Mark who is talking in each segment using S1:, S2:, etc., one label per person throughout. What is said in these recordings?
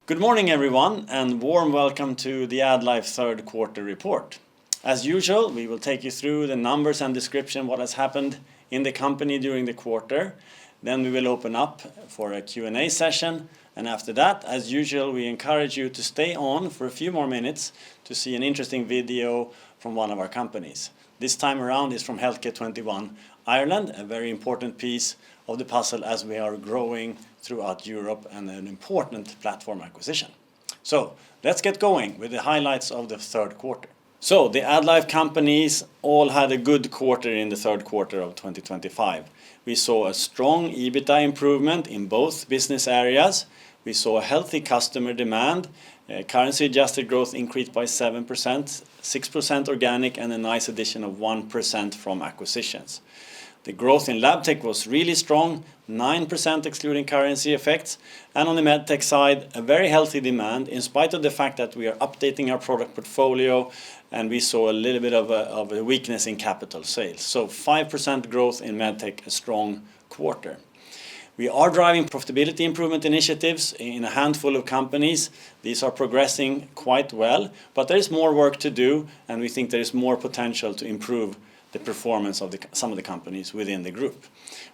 S1: Good morning everyone and warm welcome to the AddLife third quarter report. As usual, we will take you through the numbers and description what has happened in the company during the quarter. Then we will open up for a Q&A session, and after that, as usual, we encourage you to stay on for a few more minutes to see an interesting video from one of our companies. This time around is from Healthcare 21 Ireland, a very important piece of the puzzle as we are growing throughout Europe and an important platform acquisition. So let's get going with the highlights of the third quarter. So the AddLife companies all had a good quarter in the third quarter of 2025. We saw a strong EBITDA improvement in both business areas. We saw a healthy customer demand. Currency adjusted growth increased by 7%, 6% organic, and a nice addition of 1% from acquisitions. The growth in Labtech was really strong, 9% excluding currency effects, and on the Medtech side, a very healthy demand in spite of the fact that we are updating our product portfolio and we saw a little bit of a weakness in capital sales. So 5% growth in Medtech, a strong quarter. We are driving profitability improvement initiatives in a handful of companies. These are progressing quite well, but there is more work to do, and we think there is more potential to improve the performance of some of the companies within the group.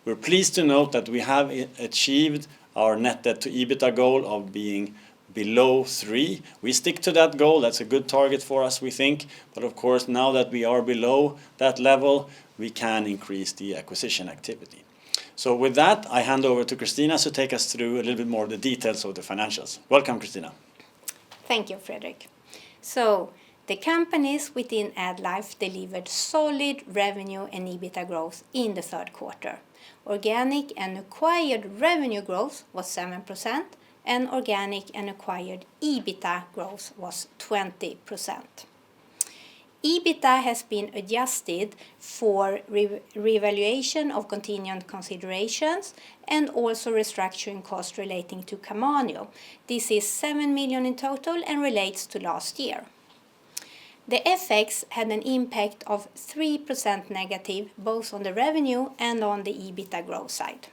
S1: We're pleased to note that we have achieved our net debt to EBITDA goal of being below 3. We stick to that goal. That's a good target for us, we think. But of course, now that we are below that level, we can increase the acquisition activity. So with that, I hand over to Christina to take us through a little bit more of the details of the financials. Welcome, Christina.
S2: Thank you, Fredrik. So the companies within AddLife delivered solid revenue and EBITDA growth in the third quarter. Organic and acquired revenue growth was 7%, and organic and acquired EBITDA growth was 20%. EBITDA has been adjusted for revaluation of contingent considerations and also restructuring costs relating to Camanio. This is 7 million in total and relates to last year. The FX had an impact of 3% negative both on the revenue and on the EBITDA growth side.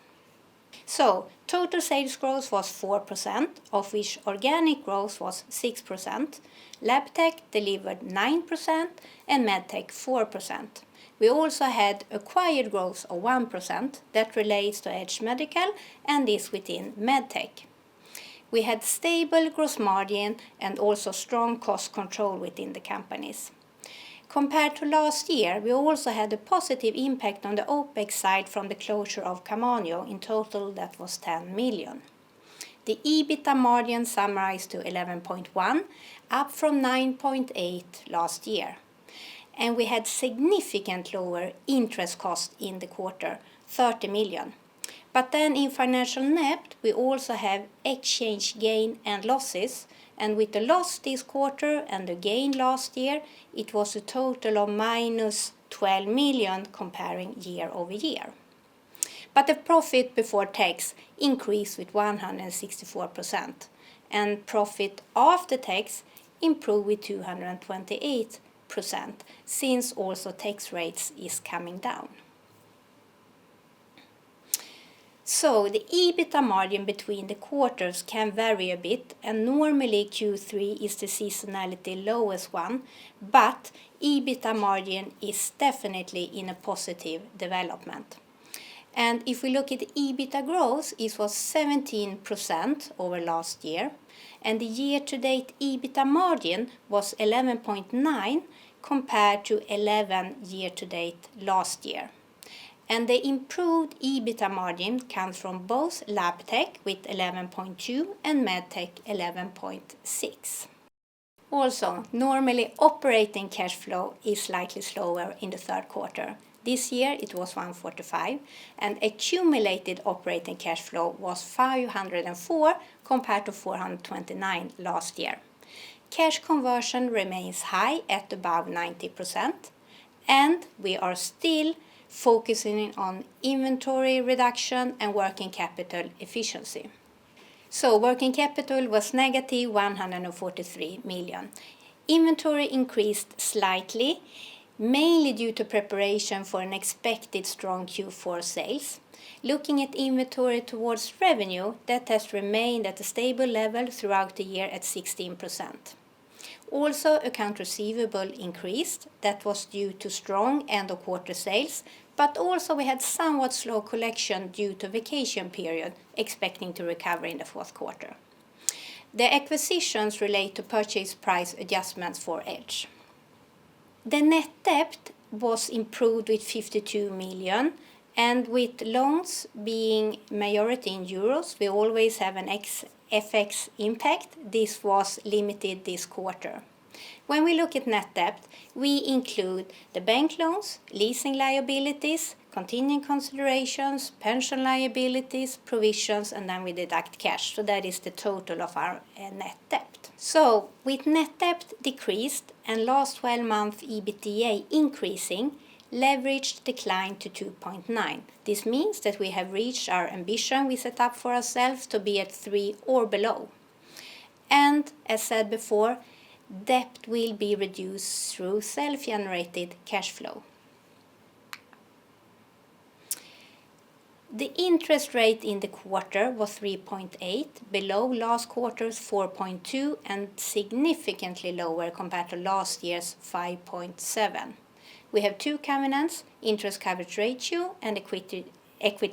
S2: So total sales growth was 4%, of which organic growth was 6%. Labtech delivered 9% and Medtech 4%. We also had acquired growth of 1% that relates to Edge Medical and is within Medtech. We had stable gross margin and also strong cost control within the companies. Compared to last year, we also had a positive impact on the OpEx side from the closure of Camanio. In total, that was 10 million. The EBITDA margin summarized to 11.1, up from 9.8 last year. And we had significant lower interest costs in the quarter, 30 million. But then in financial net, we also have exchange gain and losses. And with the loss this quarter and the gain last year, it was a total of minus 12 million comparing year over year. But the profit before tax increased with 164%. And profit after tax improved with 228%, since also tax rates is coming down. So the EBITDA margin between the quarters can vary a bit, and normally Q3 is the seasonality lowest one, but EBITDA margin is definitely in a positive development. And if we look at the EBITDA growth, it was 17% over last year, and the year-to-date EBITDA margin was 11.9 compared to 11 year-to-date last year. And the improved EBITDA margin comes from both Labtech with 11.2 and Medtech 11.6. Also, normally operating cash flow is slightly slower in the third quarter. This year it was 145, and accumulated operating cash flow was 504 compared to 429 last year. Cash conversion remains high at above 90%, and we are still focusing on inventory reduction and working capital efficiency. So working capital was negative 143 million. Inventory increased slightly, mainly due to preparation for an expected strong Q4 sales. Looking at inventory towards revenue, that has remained at a stable level throughout the year at 16%. Also, account receivable increased. That was due to strong end-of-quarter sales, but also we had somewhat slow collection due to vacation period, expecting to recover in the fourth quarter. The acquisitions relate to purchase price adjustments for Edge. The net debt was improved with 52 million, and with loans being majority in euros, we always have an FX impact. This was limited this quarter. When we look at net debt, we include the bank loans, leasing liabilities, contingent considerations, pension liabilities, provisions, and then we deduct cash. So that is the total of our net debt. So with net debt decreased and last 12-month EBITDA increasing, leverage declined to 2.9. This means that we have reached our ambition we set up for ourselves to be at 3 or below. And as said before, debt will be reduced through self-generated cash flow. The interest rate in the quarter was 3.8, below last quarter's 4.2 and significantly lower compared to last year's 5.7. We have two covenants, interest coverage ratio and equity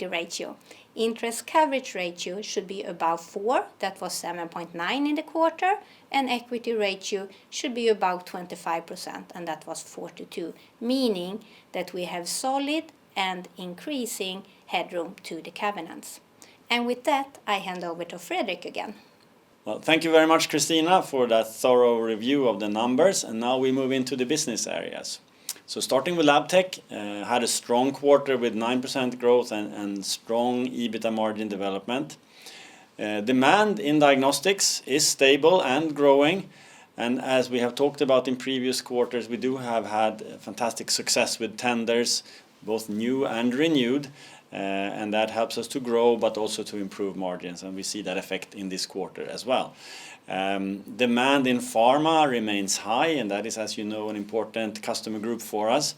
S2: ratio. Interest coverage ratio should be above 4, that was 7.9 in the quarter, and equity ratio should be above 25%, and that was 42, meaning that we have solid and increasing headroom to the covenants. And with that, I hand over to Fredrik again.
S1: Well, thank you very much, Christina, for that thorough review of the numbers, and now we move into the business areas. So starting with Labtech, had a strong quarter with 9% growth and strong EBITDA margin development. Demand in diagnostics is stable and growing, and as we have talked about in previous quarters, we do have had fantastic success with tenders, both new and renewed, and that helps us to grow but also to improve margins, and we see that effect in this quarter as well. Demand in pharma remains high, and that is, as you know, an important customer group for us.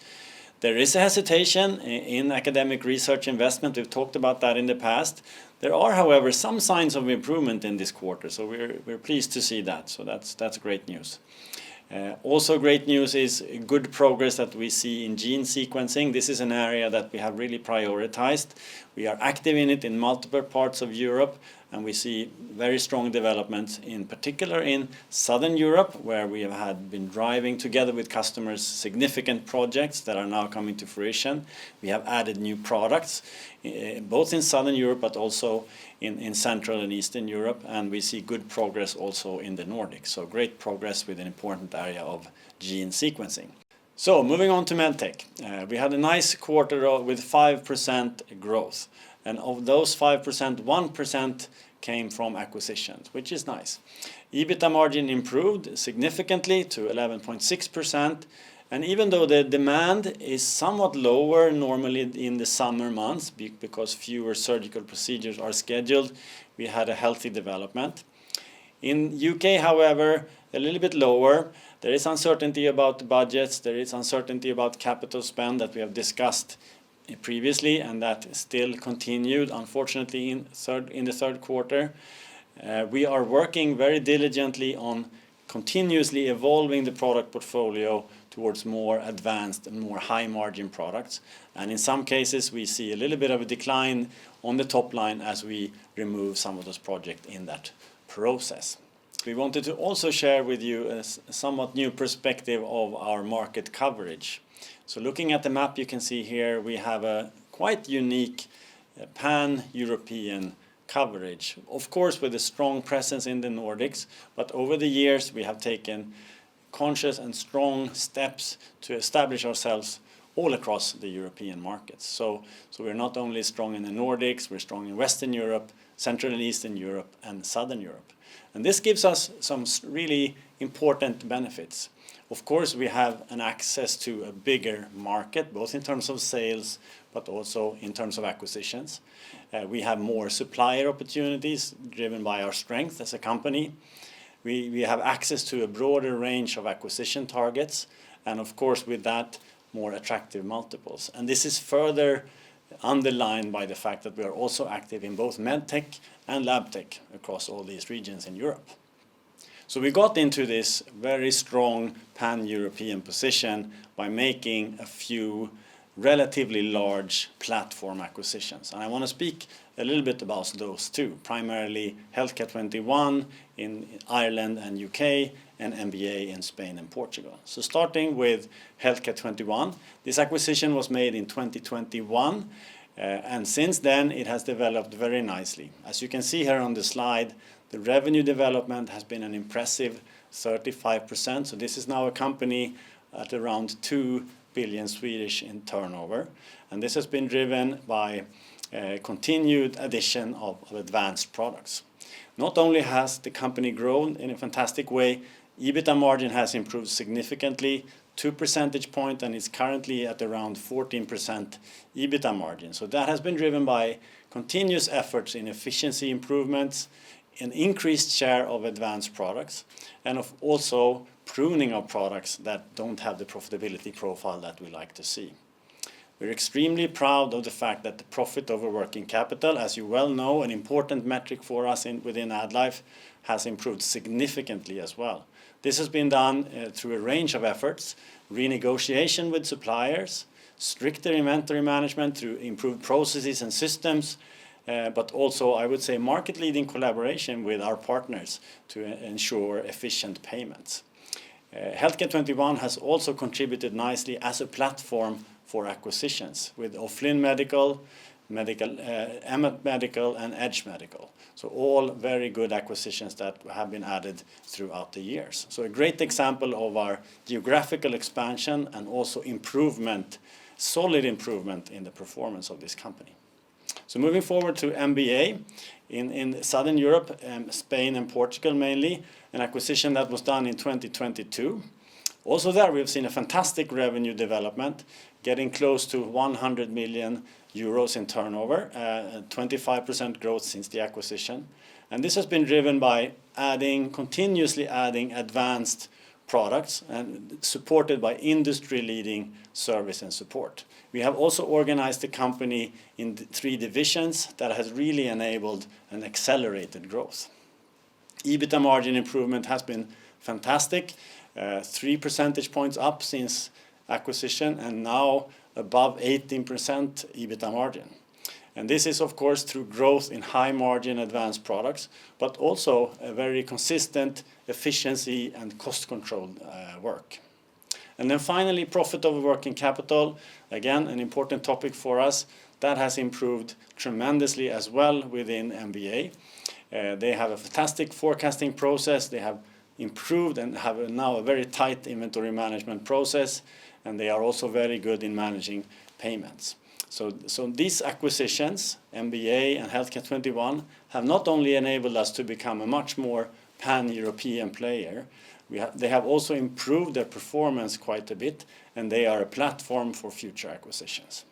S1: There is a hesitation in academic research investment. We've talked about that in the past. There are, however, some signs of improvement in this quarter, so we're pleased to see that. So that's great news. Also great news is good progress that we see in gene sequencing. This is an area that we have really prioritized. We are active in it in multiple parts of Europe, and we see very strong developments, in particular in Southern Europe, where we have been driving together with customers significant projects that are now coming to fruition. We have added new products, both in Southern Europe but also in Central and Eastern Europe, and we see good progress also in the Nordics. So great progress with an important area of gene sequencing. So moving on to MedTech. We had a nice quarter with 5% growth, and of those 5%, 1% came from acquisitions, which is nice. EBITDA margin improved significantly to 11.6%, and even though the demand is somewhat lower normally in the summer months because fewer surgical procedures are scheduled, we had a healthy development. In UK, however, a little bit lower. There is uncertainty about budgets, there is uncertainty about capital spend that we have discussed previously, and that still continued, unfortunately, in the third quarter. We are working very diligently on continuously evolving the product portfolio towards more advanced and more high-margin products. And in some cases, we see a little bit of a decline on the top line as we remove some of those projects in that process. We wanted to also share with you a somewhat new perspective of our market coverage. So looking at the map, you can see here we have a quite unique pan-European coverage. Of course, with a strong presence in the Nordics, but over the years we have taken conscious and strong steps to establish ourselves all across the European markets. So we're not only strong in the Nordics, we're strong in Western Europe, Central and Eastern Europe, and Southern Europe. And this gives us some really important benefits. Of course, we have an access to a bigger market, both in terms of sales, but also in terms of acquisitions. We have more supplier opportunities driven by our strength as a company. We have access to a broader range of acquisition targets, and of course, with that, more attractive multiples. And this is further underlined by the fact that we are also active in both medtech and labtech across all these regions in Europe. So we got into this very strong pan-European position by making a few relatively large platform acquisitions. And I want to speak a little bit about those two, primarily Healthcare 21 in Ireland and UK, and MBA in Spain and Portugal. So starting with Healthcare 21, this acquisition was made in 2021, and since then it has developed very nicely. As you can see here on the slide, the revenue development has been an impressive 35%. So this is now a company at around 2 billion Swedish in turnover. And this has been driven by continued addition of advanced products. Not only has the company grown in a fantastic way, EBITDA margin has improved significantly, 2 percentage points, and is currently at around 14% EBITDA margin. So that has been driven by continuous efforts in efficiency improvements, an increased share of advanced products, and of also pruning of products that don't have the profitability profile that we like to see. We're extremely proud of the fact that the profit over working capital, as you well know, an important metric for us within AddLife, has improved significantly as well. This has been done through a range of efforts, renegotiation with suppliers, stricter inventory management through improved processes and systems, but also, I would say, market-leading collaboration with our partners to ensure efficient payments. Healthcare 21 has also contributed nicely as a platform for acquisitions with O'Flynn Medical, Emmet Medical, and Edge Medical. So all very good acquisitions that have been added throughout the years. So a great example of our geographical expansion and also improvement, solid improvement in the performance of this company. So moving forward to MBA in Southern Europe, Spain and Portugal mainly, an acquisition that was done in 2022. Also there we've seen a fantastic revenue development, getting close to 100 million euros in turnover, 25% growth since the acquisition. And this has been driven by continuously adding advanced products and supported by industry-leading service and support. We have also organized the company in 3 divisions that has really enabled an accelerated growth. EBITDA margin improvement has been fantastic, 3 percentage points up since acquisition, and now above 18% EBITDA margin. And this is, of course, through growth in high-margin advanced products, but also a very consistent efficiency and cost control work. And then finally, profit over working capital, again, an important topic for us. That has improved tremendously as well within MBA. They have a fantastic forecasting process. They have improved and have now a very tight inventory management process, and they are also very good in managing payments. So these acquisitions, MBA and Healthcare 21, have not only enabled us to become a much more pan-European player, they have also improved their performance quite a bit, and they are a platform for future acquisitions.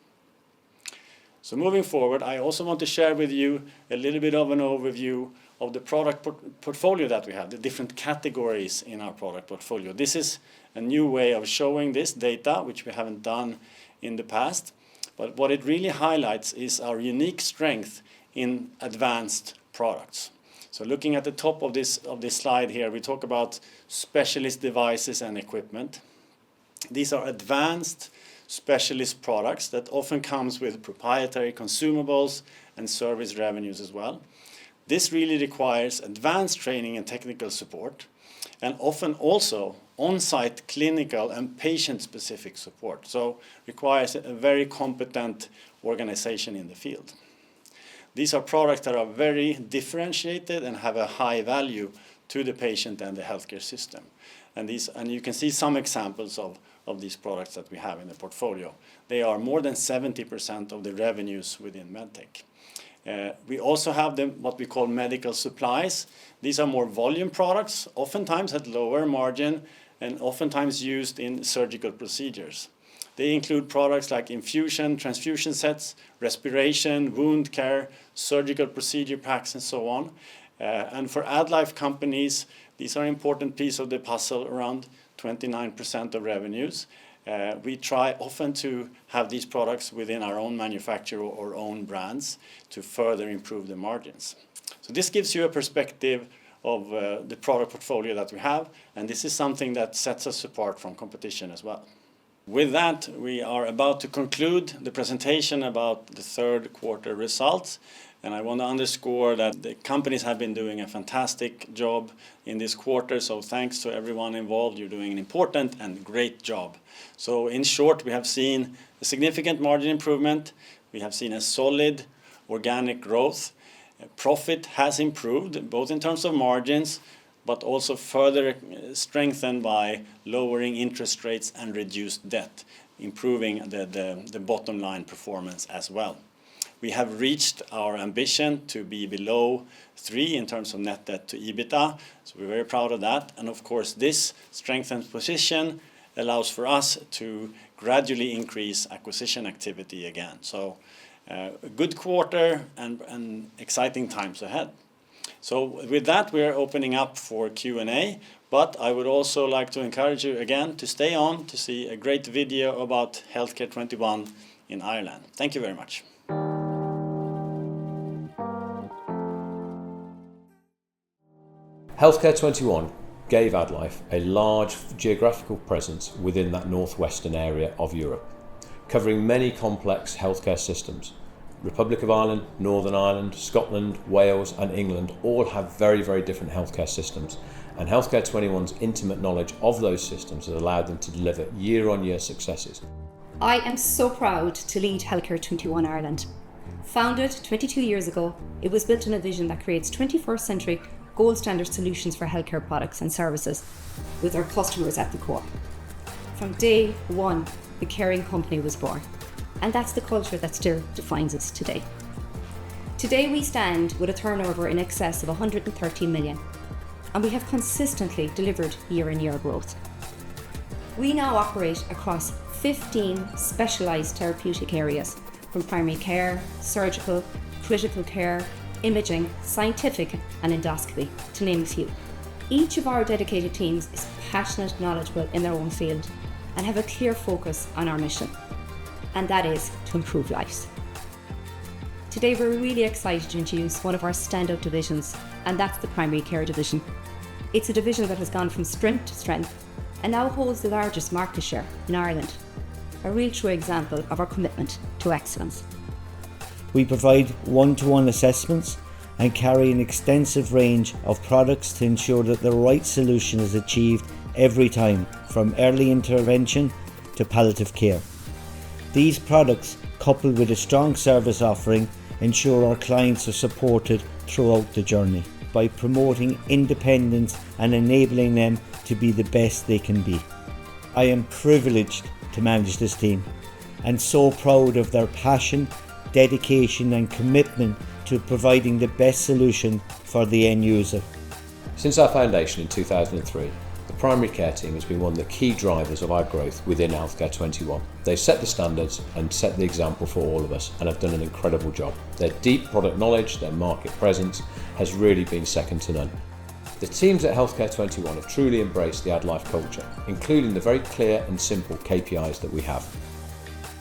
S1: So moving forward, I also want to share with you a little bit of an overview of the product portfolio that we have, the different categories in our product portfolio. This is a new way of showing this data, which we haven't done in the past. But what it really highlights is our unique strength in advanced products. So looking at the top of this slide here, we talk about specialist devices and equipment. These are advanced specialist products that often comes with proprietary consumables and service revenues as well. This really requires advanced training and technical support, and often also on-site clinical and patient-specific support. So requires a very competent organization in the field. These are products that are very differentiated and have a high value to the patient and the healthcare system. And you can see some examples of these products that we have in the portfolio. They are more than 70% of the revenues within medtech. We also have what we call medical supplies. These are more volume products, oftentimes at lower margin and oftentimes used in surgical procedures. They include products like infusion, transfusion sets, respiration, wound care, surgical procedure packs, and so on. And for AddLife companies, these are an important piece of the puzzle, around 29% of revenues. We try often to have these products within our own manufacture or own brands to further improve the margins. So this gives you a perspective of the product portfolio that we have, and this is something that sets us apart from competition as well. With that, we are about to conclude the presentation about the third quarter results, and I want to underscore that the companies have been doing a fantastic job in this quarter, so thanks to everyone involved. You're doing an important and great job. So in short, we have seen a significant margin improvement. We have seen a solid organic growth. Profit has improved, both in terms of margins, but also further strengthened by lowering interest rates and reduced debt, improving the bottom line performance as well. We have reached our ambition to be below 3 in terms of net debt to EBITDA, so we're very proud of that. And of course, this strengthened position allows for us to gradually increase acquisition activity again. So a good quarter and exciting times ahead. So with that, we're opening up for Q&A, but I would also like to encourage you again to stay on to see a great video about Healthcare 21 in Ireland. Thank you very much.
S3: Healthcare 21 gave AddLife a large geographical presence within that northwestern area of Europe, covering many complex healthcare systems. Republic of Ireland, Northern Ireland, Scotland, Wales and England all have very, very different healthcare systems, and Healthcare 21's intimate knowledge of those systems has allowed them to deliver year-on-year successes.
S4: I am so proud to lead Healthcare 21 Ireland. Founded 22 years ago, it was built on a vision that creates 21st century gold standard solutions for healthcare products and services, with our customers at the core. From day one, the caring company was born, and that's the culture that still defines us today. Today we stand with a turnover in excess of 113 million, and we have consistently delivered year-on-year growth. We now operate across 15 specialised therapeutic areas, from primary care, surgical, critical care, imaging, scientific and endoscopy, to name a few. Each of our dedicated teams is passionate, knowledgeable in their own field and have a clear focus on our mission, and that is to improve lives. Today we're really excited to introduce one of our standout divisions, and that's the primary care division. It's a division that has gone from strength to strength and now holds the largest market share in Ireland, a real true example of our commitment to excellence.
S5: We provide one-to-one assessments and carry an extensive range of products to ensure that the right solution is achieved every time, from early intervention to palliative care. These products, coupled with a strong service offering, ensure our clients are supported throughout the journey by promoting independence and enabling them to be the best they can be. I am privileged to manage this team and so proud of their passion, dedication and commitment to providing the best solution for the end user.
S3: Since our foundation in 2003, the primary care team has been one of the key drivers of our growth within Healthcare 21. They've set the standards and set the example for all of us and have done an incredible job. Their deep product knowledge, their market presence has really been second to none. The teams at Healthcare 21 have truly embraced the AddLife culture, including the very clear and simple KPIs that we have.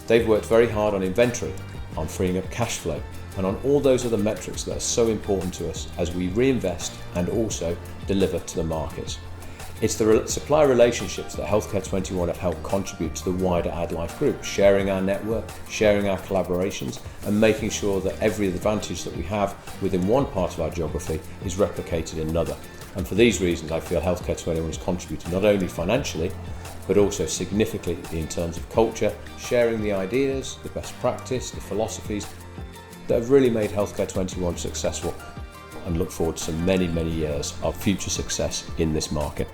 S3: They've worked very hard on inventory, on freeing up cash flow, and on all those other metrics that are so important to us as we reinvest and also deliver to the markets. It's the supply relationships that Healthcare 21 have helped contribute to the wider AddLife group, sharing our network, sharing our collaborations, and making sure that every advantage that we have within one part of our geography is replicated in another. And for these reasons, I feel Healthcare 21 has contributed not only financially, but also significantly in terms of culture, sharing the ideas, the best practice, the philosophies that have really made Healthcare 21 successful, and look forward to some many, many years of future success in this market.